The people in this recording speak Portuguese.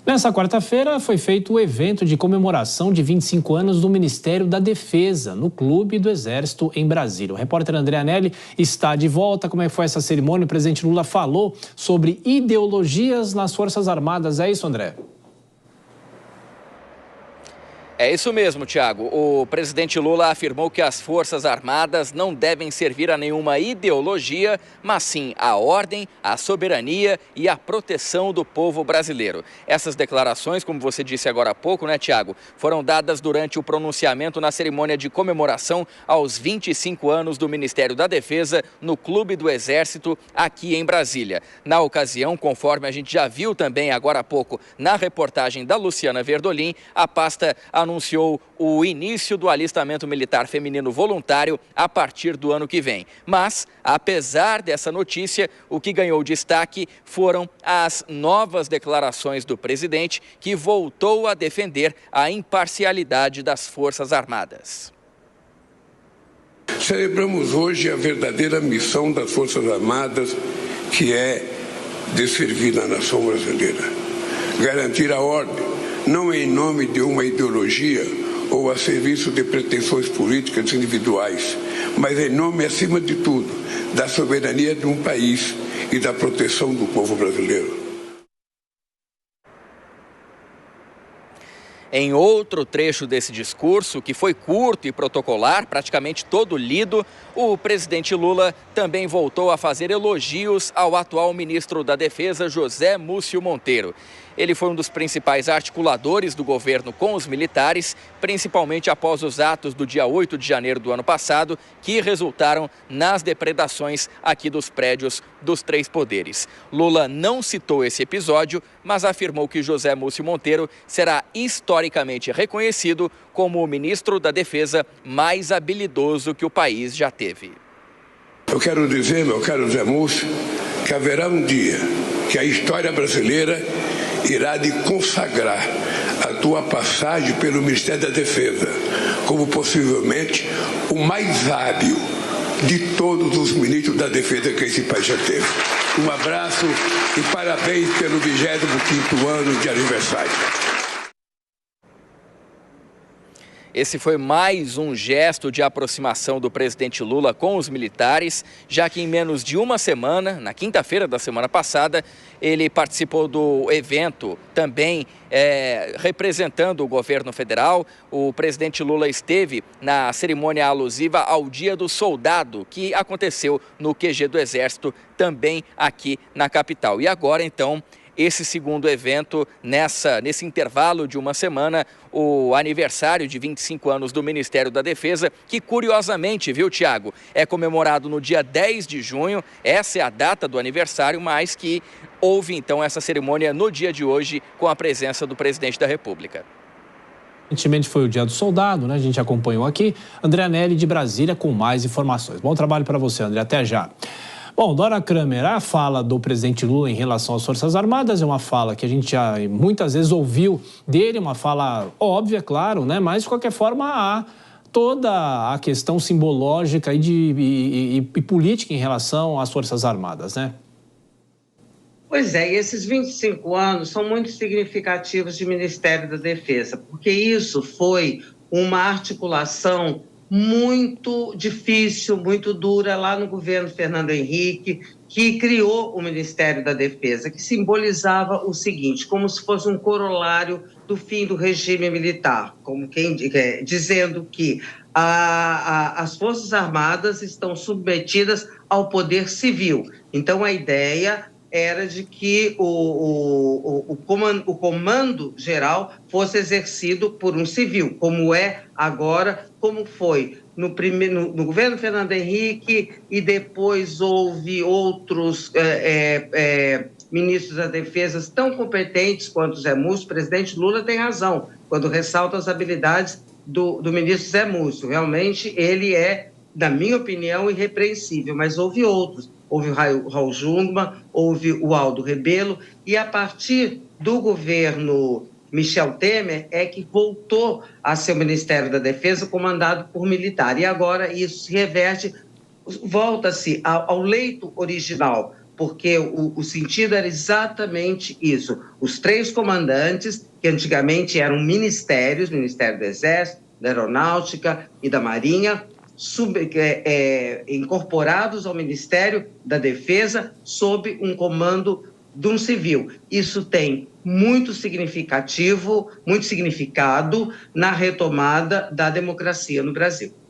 Nessa quarta-feira foi feito o evento de comemoração de 25 anos do Ministério da Defesa, no Clube do Exército, em Brasília. O repórter André Anelli está de volta. Como é que foi essa cerimônia? O presidente Lula falou sobre ideologias nas Forças Armadas. É isso, André? É isso mesmo, Tiago. O presidente Lula afirmou que as Forças Armadas não devem servir a nenhuma ideologia, mas sim a ordem, a soberania e a proteção do povo brasileiro. Essas declarações, como você disse agora há pouco, né, Tiago, foram dadas durante o pronunciamento na cerimônia de comemoração aos 25 anos do Ministério da Defesa no Clube do Exército, aqui em Brasília. Na ocasião, conforme a gente já viu também agora há pouco na reportagem da Luciana Verdolim, a pasta anunciou o início do alistamento militar feminino voluntário a partir do ano que vem. Mas, apesar dessa notícia, o que ganhou destaque foram as novas declarações do presidente, que voltou a defender a imparcialidade das Forças Armadas. Celebramos hoje a verdadeira missão das Forças Armadas, que é de servir na nação brasileira, garantir a ordem, não em nome de uma ideologia ou a serviço de pretensões políticas individuais, mas em nome, acima de tudo, da soberania de um país e da proteção do povo brasileiro. Em outro trecho desse discurso, que foi curto e protocolar, praticamente todo lido, o presidente Lula também voltou a fazer elogios ao atual ministro da Defesa, José Múcio Monteiro. Ele foi um dos principais articuladores do governo com os militares, principalmente após os atos do dia 8 de janeiro do ano passado, que resultaram nas depredações aqui dos prédios dos três poderes. Lula não citou esse episódio, mas afirmou que José Múcio Monteiro será historicamente reconhecido como o ministro da Defesa mais habilidoso que o país já teve. Eu quero dizer, meu caro Zé Múcio, que haverá um dia que a história brasileira irá de consagrar a tua passagem pelo Ministério da Defesa como possivelmente o mais hábil de todos os ministros da Defesa que esse país já teve. Um abraço e parabéns pelo 25º ano de aniversário. Esse foi mais um gesto de aproximação do presidente Lula com os militares, já que em menos de uma semana, na quinta-feira da semana passada, ele participou do evento também representando o governo federal. O presidente Lula esteve na cerimônia alusiva ao Dia do Soldado, que aconteceu no QG do Exército, também aqui na capital. E agora, então, esse segundo evento, nesse intervalo de uma semana, o aniversário de 25 anos do Ministério da Defesa, que curiosamente, viu, Tiago, é comemorado no dia 10 de junho, essa é a data do aniversário, mas que houve então essa cerimônia no dia de hoje com a presença do presidente da República. Recentemente foi o Dia do Soldado, né? A gente acompanhou aqui. André Anelli de Brasília com mais informações. Bom trabalho para você, André. Até já. Bom, Dora Kramer, a fala do presidente Lula em relação às Forças Armadas é uma fala que a gente já muitas vezes ouviu dele, uma fala óbvia, claro, né? Mas, de qualquer forma, há toda a questão simbológica e política em relação às Forças Armadas, né? Pois é, e esses 25 anos são muito significativos de Ministério da Defesa, porque isso foi uma articulação muito difícil, muito dura lá no governo Fernando Henrique, que criou o Ministério da Defesa, que simbolizava o seguinte, como se fosse um corolário do fim do regime militar, como dizendo que as Forças Armadas estão submetidas ao poder civil. Então, a ideia era de que o comando geral fosse exercido por um civil, como é agora, como foi no governo Fernando Henrique, e depois houve outros ministros da Defesa tão competentes quanto Zé Múcio. O presidente Lula tem razão quando ressalta as habilidades do ministro Zé Múcio. Realmente ele é, na minha opinião, irrepreensível, mas houve outros. Houve o Raul Jungmann, houve o Aldo Rebelo, e a partir do governo Michel Temer é que voltou a ser o Ministério da Defesa comandado por militar. E agora isso se reverte, volta-se ao leito original, porque o sentido era exatamente isso. Os 3 comandantes, que antigamente eram ministérios, Ministério do Exército, da Aeronáutica e da Marinha, incorporados ao Ministério da Defesa, sob um comando de um civil. Isso tem muito significado na retomada da democracia no Brasil.